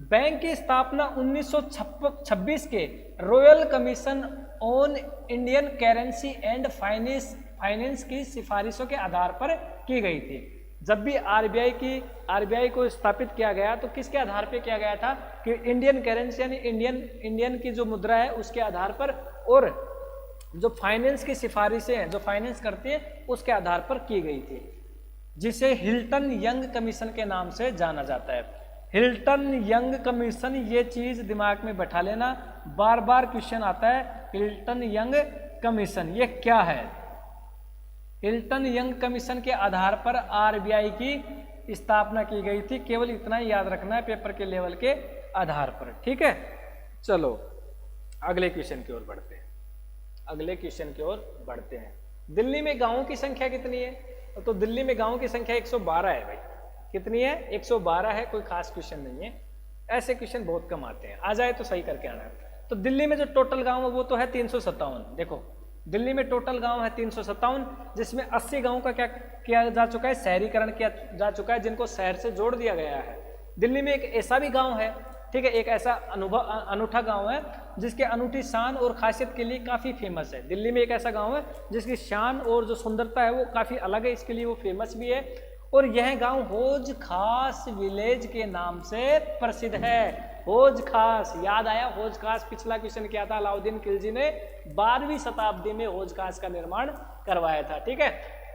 बैंक की स्थापना 1926 के royal commission on Indian currency and finance की सिफारिशों के आधार पर की गई थी। जब भी RBI को स्थापित किया गया तो किसके आधार पर किया गया था, कि इंडियन करेंसी यानी इंडियन की जो मुद्रा है उसके आधार पर, और जो फाइनेंस की सिफारिशें हैं, जो फाइनेंस करती है उसके आधार पर की गई थी, जिसे हिल्टन यंग कमीशन के नाम से जाना जाता है। हिल्टन यंग कमीशन, ये चीज दिमाग में बैठा लेना, बार बार क्वेश्चन आता है, हिल्टन यंग कमीशन ये क्या है। हिल्टन यंग कमीशन के आधार पर RBI की स्थापना की गई थी, केवल इतना ही याद रखना है पेपर के लेवल के आधार पर। ठीक है, चलो अगले क्वेश्चन की ओर बढ़ते हैं, अगले क्वेश्चन की ओर बढ़ते हैं। दिल्ली में गांवों की संख्या कितनी है, तो दिल्ली में गांवों की संख्या 112 है भाई, कितनी है, 112 है, कोई खास क्वेश्चन नहीं है, ऐसे क्वेश्चन बहुत कम आते हैं, आ जाए तो सही करके आना है। तो दिल्ली में जो टोटल गांव है वो तो है 357, देखो दिल्ली में टोटल गांव है 357, जिसमें 80 गांवों का क्या किया जा चुका है, शहरीकरण किया जा चुका है, जिनको शहर से जोड़ दिया गया है। दिल्ली में एक ऐसा भी गांव है, ठीक है, एक ऐसा अनूठा गांव है जिसके अनूठी शान और खासियत के लिए काफ़ी फेमस है। दिल्ली में एक ऐसा गांव है जिसकी शान और जो सुंदरता है वो काफ़ी अलग है, इसके लिए वो फेमस भी है, और यह गांव होज खास विलेज के नाम से प्रसिद्ध है। होज खास, याद आया होज खास, पिछला क्वेश्चन क्या था, अलाउद्दीन खिलजी ने 12वीं शताब्दी में होज खास का निर्माण करवाया था। ठीक है,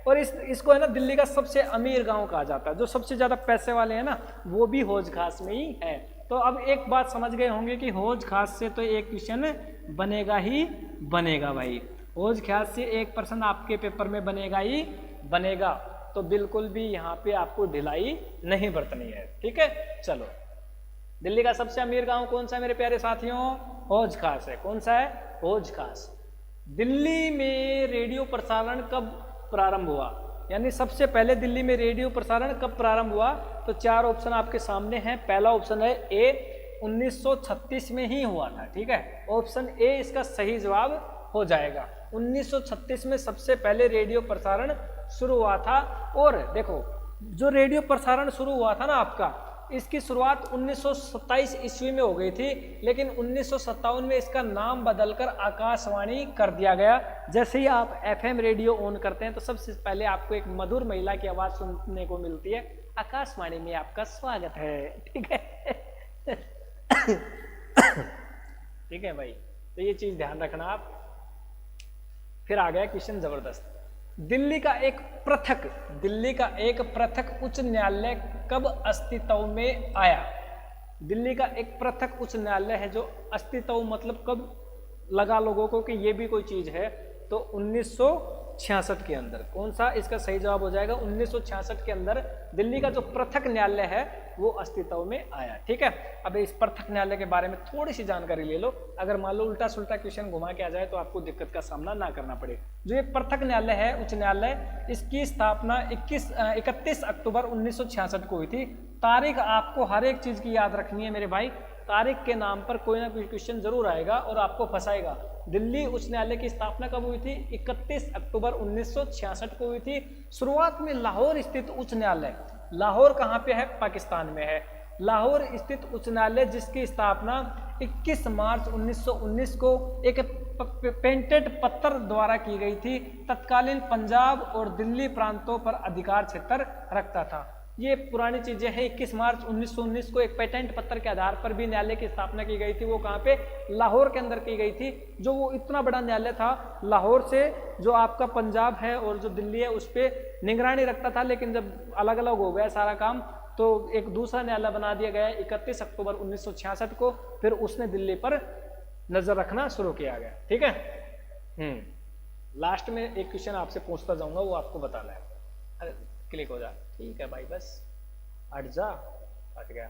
और इसको है ना दिल्ली का सबसे अमीर गांव कहा जाता है, जो सबसे ज्यादा पैसे वाले हैं ना वो भी होज खास में ही है। तो अब एक बात समझ गए होंगे कि होज खास से तो एक क्वेश्चन बनेगा ही बनेगा भाई, होज खास से एक प्रश्न आपके पेपर में बनेगा ही बनेगा, तो बिल्कुल भी यहाँ पे आपको ढिलाई नहीं बरतनी है। ठीक है, चलो दिल्ली का सबसे अमीर गांव कौन सा है मेरे प्यारे साथियों, होज खास है। कौन सा है, होज खास। दिल्ली में रेडियो प्रसारण कब प्रारंभ हुआ, यानी सबसे पहले दिल्ली में रेडियो प्रसारण कब प्रारंभ हुआ, तो 4 ऑप्शन आपके सामने हैं। पहला ऑप्शन है ए, 1936 में ही हुआ था। ठीक है, ऑप्शन ए इसका सही जवाब हो जाएगा। 1936 में सबसे पहले रेडियो प्रसारण शुरू हुआ था। और देखो जो रेडियो प्रसारण शुरू हुआ था ना आपका, इसकी शुरुआत 1927 ईस्वी में हो गई थी, लेकिन 1957 में इसका नाम बदलकर आकाशवाणी कर दिया गया। जैसे ही आप FM रेडियो ऑन करते हैं तो सबसे पहले आपको एक मधुर महिला की आवाज सुनने को मिलती है, आकाशवाणी में आपका स्वागत है। ठीक है ठीक है भाई, तो ये चीज ध्यान रखना आप। फिर आ गया क्वेश्चन जबरदस्त, दिल्ली का एक पृथक उच्च न्यायालय कब अस्तित्व में आया? दिल्ली का एक पृथक उच्च न्यायालय है जो अस्तित्व मतलब कब लगा लोगों को कि ये भी कोई चीज है, तो 1966 के अंदर। कौन सा इसका सही जवाब हो जाएगा? 1966 के अंदर दिल्ली का जो पृथक न्यायालय है वो अस्तित्व में आया। ठीक है, अब इस पृथक न्यायालय के बारे में थोड़ी सी जानकारी ले लो, अगर मान लो उल्टा सुल्टा क्वेश्चन घुमा के आ जाए तो आपको दिक्कत का सामना ना करना पड़े। जो ये पृथक न्यायालय है, उच्च न्यायालय, इसकी स्थापना 31 अक्टूबर 1966 को हुई थी। तारीख आपको हर एक चीज की याद रखनी है मेरे भाई, तारीख के नाम पर कोई ना कोई क्वेश्चन जरूर आएगा और आपको फंसाएगा। दिल्ली उच्च न्यायालय की स्थापना कब हुई थी? 31 अक्टूबर 1966 को हुई थी। शुरुआत में लाहौर स्थित उच्च न्यायालय, लाहौर कहाँ पे है? पाकिस्तान में है। लाहौर स्थित उच्च न्यायालय जिसकी स्थापना 21 मार्च 1919 को एक पेटेंट पत्र द्वारा की गई थी, तत्कालीन पंजाब और दिल्ली प्रांतों पर अधिकार क्षेत्र रखता था। ये पुरानी चीजें हैं। 21 मार्च 1919 को एक पेटेंट पत्र के आधार पर भी न्यायालय की स्थापना की गई थी। वो कहाँ पे? लाहौर के अंदर की गई थी। जो वो इतना बड़ा न्यायालय था, लाहौर से जो आपका पंजाब है और जो दिल्ली है उस पर निगरानी रखता था, लेकिन जब अलग अलग हो गया सारा काम तो एक दूसरा न्यायालय बना दिया गया 31 अक्टूबर 1966 को। फिर उसने दिल्ली पर नजर रखना शुरू किया गया। ठीक है। लास्ट में एक क्वेश्चन आपसे पूछता जाऊंगा, वो आपको बताना है। अरे क्लिक हो जा, ठीक है भाई, बस हट जा, हट गया।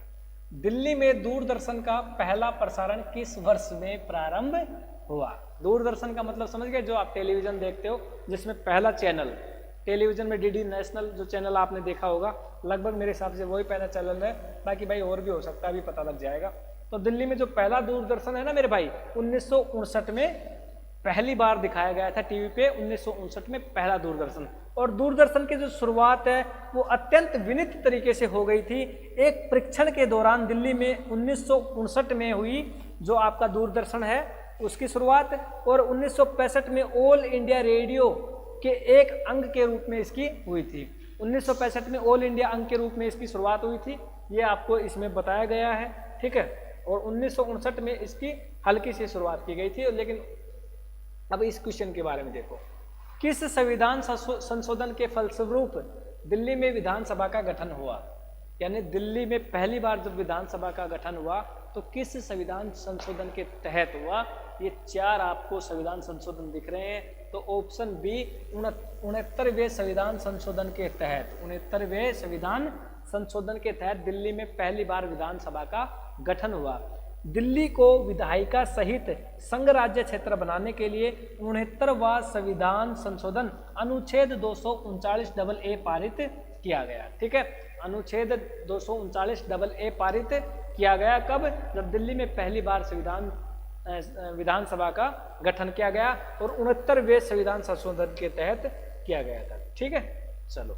दिल्ली में दूरदर्शन का पहला प्रसारण किस वर्ष में प्रारंभ हुआ? दूरदर्शन का मतलब समझ गए, जो आप टेलीविजन देखते हो जिसमें पहला चैनल, टेलीविजन में डीडी नेशनल जो चैनल आपने देखा होगा, लगभग मेरे हिसाब से वही पहला चैनल है। बाकी भाई और भी हो सकता है, अभी पता लग जाएगा। तो दिल्ली में जो पहला दूरदर्शन है ना मेरे भाई, 1959 में पहली बार दिखाया गया था टीवी पे। 1959 में पहला दूरदर्शन। और दूरदर्शन की जो शुरुआत है वो अत्यंत विनीत तरीके से हो गई थी। एक परीक्षण के दौरान दिल्ली में 1959 में हुई जो आपका दूरदर्शन है उसकी शुरुआत, और 1965 में ऑल इंडिया रेडियो के एक अंग के रूप में इसकी हुई थी। 1965 में ऑल इंडिया अंग के रूप में इसकी शुरुआत हुई थी, ये आपको इसमें बताया गया है। ठीक है, और 1959 में इसकी हल्की सी शुरुआत की गई थी। लेकिन अब इस क्वेश्चन के बारे में देखो, किस संविधान संशोधन के फलस्वरूप दिल्ली में विधानसभा का गठन हुआ? यानी दिल्ली में पहली बार जब विधानसभा का गठन हुआ तो किस संविधान संशोधन के तहत हुआ? ये 4 आपको संविधान संशोधन दिख रहे हैं। तो ऑप्शन बी 69वें संविधान संशोधन के तहत, 69वें संविधान संशोधन के तहत दिल्ली में पहली बार विधानसभा का गठन हुआ। दिल्ली को विधायिका सहित संघ राज्य क्षेत्र बनाने के लिए 69वां संविधान संशोधन अनुच्छेद 239AA पारित किया गया। ठीक है, अनुच्छेद 239AA पारित किया गया कब? जब दिल्ली में पहली बार विधानसभा का गठन किया गया और 69वें संविधान संशोधन के तहत किया गया था। ठीक है, चलो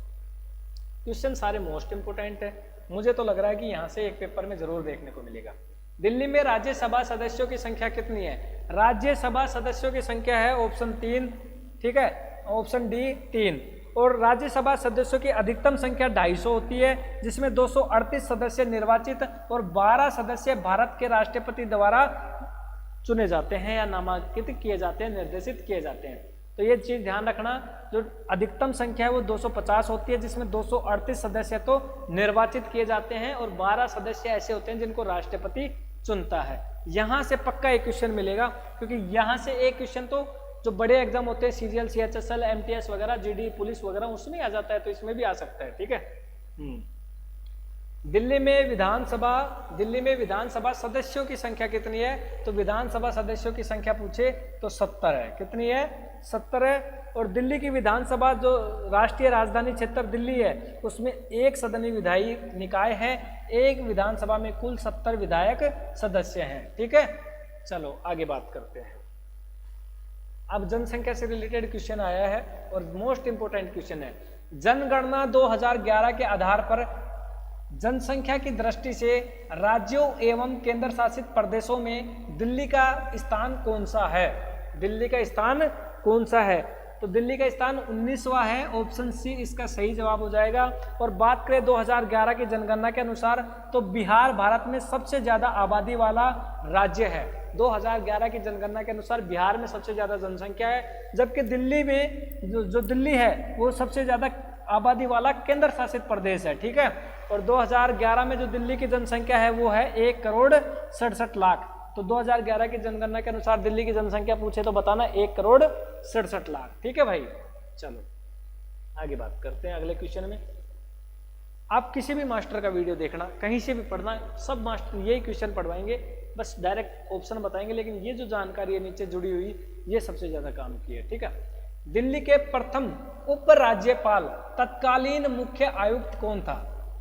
क्वेश्चन सारे मोस्ट इंपोर्टेंट है। मुझे तो लग रहा है कि यहाँ से एक पेपर में जरूर देखने को मिलेगा। दिल्ली में राज्यसभा सदस्यों की संख्या कितनी है? राज्यसभा सदस्यों की संख्या है ऑप्शन 3, ठीक है, ऑप्शन डी 3। और राज्यसभा सदस्यों की अधिकतम संख्या 250 होती है, जिसमें 238 सदस्य निर्वाचित और 12 सदस्य भारत के राष्ट्रपति द्वारा चुने जाते हैं या नामांकित किए जाते हैं, निर्देशित किए जाते हैं। तो ये चीज ध्यान रखना, जो अधिकतम संख्या है वो 250 होती है, जिसमें 238 सदस्य तो निर्वाचित किए जाते हैं और 12 सदस्य ऐसे होते हैं जिनको राष्ट्रपति चुनता है। यहाँ से पक्का एक क्वेश्चन मिलेगा, क्योंकि यहाँ से एक क्वेश्चन तो जो बड़े एग्जाम होते हैं CGL, CHSL, MTS वगैरह, GD पुलिस वगैरह, उसमें आ जाता है, तो इसमें भी आ सकता है। ठीक है। दिल्ली में विधानसभा सदस्यों की संख्या कितनी है? तो विधानसभा सदस्यों की संख्या पूछे तो 70 है। कितनी है? 70 है। और दिल्ली की विधानसभा जो राष्ट्रीय राजधानी क्षेत्र दिल्ली है उसमें एक सदनी विधायी निकाय है। एक विधानसभा में कुल 70 विधायक सदस्य हैं। ठीक है, चलो आगे बात करते हैं। अब जनसंख्या से रिलेटेड क्वेश्चन आया है और मोस्ट इंपोर्टेंट क्वेश्चन है। जनगणना 2011 के आधार पर जनसंख्या की दृष्टि से राज्यों एवं केंद्र शासित प्रदेशों में दिल्ली का स्थान कौन सा है? दिल्ली का स्थान कौन सा है? तो दिल्ली का स्थान 19वां है, ऑप्शन सी इसका सही जवाब हो जाएगा। और बात करें 2011 की जनगणना के अनुसार तो बिहार भारत में सबसे ज्यादा आबादी वाला राज्य है। 2011 की जनगणना के अनुसार बिहार में सबसे ज्यादा जनसंख्या है, जबकि दिल्ली में जो दिल्ली है वो सबसे ज्यादा आबादी वाला केंद्र शासित प्रदेश है। ठीक है, और 2011 में जो दिल्ली की जनसंख्या है वो है 1,67,00,000। तो 2011 की जनगणना के अनुसार दिल्ली की जनसंख्या पूछे तो बताना 1,67,00,000। ठीक है भाई, चलो आगे बात करते हैं अगले क्वेश्चन में। आप किसी भी मास्टर का वीडियो देखना, कहीं से भी पढ़ना, सब मास्टर यही क्वेश्चन पढ़वाएंगे, बस डायरेक्ट ऑप्शन बताएंगे, लेकिन ये जो जानकारी है नीचे जुड़ी हुई ये सबसे ज्यादा काम की है। ठीक है, दिल्ली के प्रथम उप राज्यपाल तत्कालीन मुख्य आयुक्त कौन था?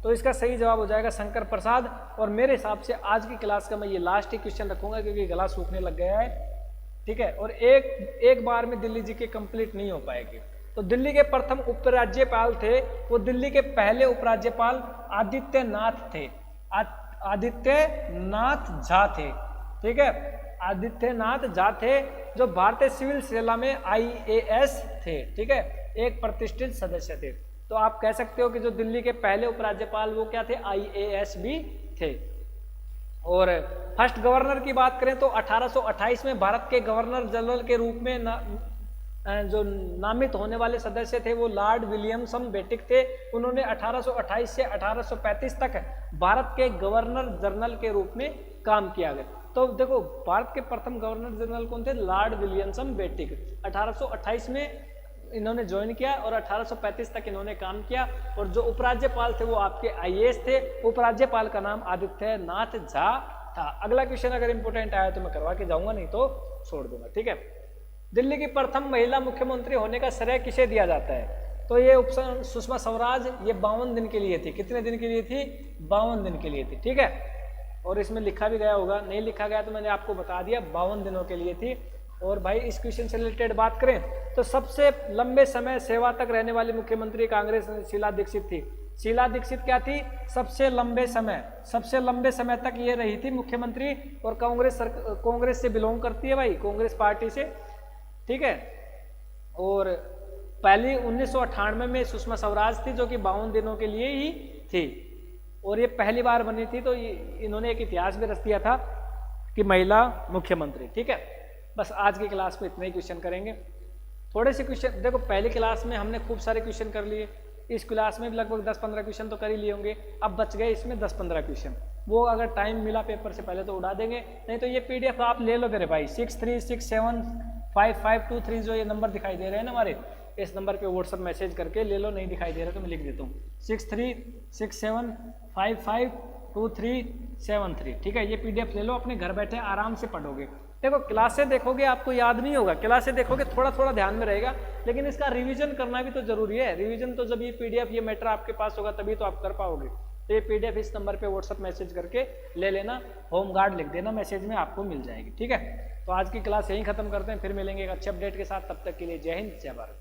तो इसका सही जवाब हो जाएगा शंकर प्रसाद। और मेरे हिसाब से आज की क्लास का मैं ये लास्ट ही क्वेश्चन रखूंगा क्योंकि गला सूखने लग गया है। ठीक है, और एक बार में दिल्ली जी के कंप्लीट नहीं हो पाएगी। तो दिल्ली के प्रथम उपराज्यपाल थे, वो दिल्ली के पहले उपराज्यपाल आदित्यनाथ थे, आदित्यनाथ झा थे। ठीक है, आदित्यनाथ झा थे जो भारतीय सिविल सेवा में IAS थे। ठीक है, एक प्रतिष्ठित सदस्य थे। तो आप कह सकते हो कि जो दिल्ली के पहले उपराज्यपाल वो क्या थे? IAS भी थे। और फर्स्ट गवर्नर की बात करें तो 1828 में भारत के गवर्नर जनरल के रूप में जो नामित होने वाले सदस्य थे वो लॉर्ड विलियमसन बेटिक थे। उन्होंने 1828 से 1835 तक भारत के गवर्नर जनरल के रूप में काम किया गया। तो देखो, भारत के प्रथम गवर्नर जनरल कौन थे? Lord Williamson बेटिक। 1828 में इन्होंने ज्वाइन किया और 1835 तक इन्होंने काम किया। और जो उपराज्यपाल थे वो आपके IAS थे। उपराज्यपाल का नाम आदित्यनाथ झा था। अगला क्वेश्चन अगर इंपोर्टेंट आया तो मैं करवा के जाऊंगा, नहीं तो छोड़ दूंगा। ठीक है, दिल्ली की प्रथम महिला मुख्यमंत्री होने का श्रेय किसे दिया जाता है? तो ये ऑप्शन सुषमा स्वराज, ये 52 दिन के लिए थी। कितने दिन के लिए थी? 52 दिन के लिए थी। ठीक है, और इसमें लिखा भी गया होगा, नहीं लिखा गया तो मैंने आपको बता दिया, 52 दिनों के लिए थी। और भाई इस क्वेश्चन से रिलेटेड बात करें तो सबसे लंबे समय सेवा तक रहने वाली मुख्यमंत्री कांग्रेस शीला दीक्षित थी। शीला दीक्षित क्या थी? सबसे लंबे समय तक ये रही थी मुख्यमंत्री। और कांग्रेस से बिलोंग करती है भाई, कांग्रेस पार्टी से। ठीक है, और पहली 1998 में सुषमा स्वराज थी जो कि 52 दिनों के लिए ही थी और ये पहली बार बनी थी। तो इन्होंने एक इतिहास भी रच दिया था कि महिला मुख्यमंत्री। ठीक है, बस आज की क्लास में इतने ही क्वेश्चन करेंगे। थोड़े से क्वेश्चन देखो, पहली क्लास में हमने खूब सारे क्वेश्चन कर लिए, इस क्लास में भी लगभग 10-15 क्वेश्चन तो कर ही लिए होंगे। अब बच गए इसमें 10-15 क्वेश्चन, वो अगर टाइम मिला पेपर से पहले तो उड़ा देंगे, नहीं तो ये PDF आप ले लो मेरे भाई। 63675523 जो ये नंबर दिखाई दे रहे हैं ना हमारे, इस नंबर पे व्हाट्सअप मैसेज करके ले लो। नहीं दिखाई दे रहा तो मैं लिख देता हूँ 6367552373। ठीक है, ये PDF ले लो, अपने घर बैठे आराम से पढ़ोगे। देखो, क्लासें देखोगे आपको याद नहीं होगा, क्लासें देखोगे थोड़ा थोड़ा ध्यान में रहेगा, लेकिन इसका रिवीजन करना भी तो जरूरी है। रिवीजन तो जब ये PDF ये मैटर आपके पास होगा तभी तो आप कर पाओगे। तो ये PDF इस नंबर पे व्हाट्सअप मैसेज करके ले लेना, होम गार्ड लिख देना मैसेज में, आपको मिल जाएगी। ठीक है, तो आज की क्लास यहीं खत्म करते हैं, फिर मिलेंगे एक अच्छे अपडेट के साथ। तब तक के लिए जय हिंद, जय भारत।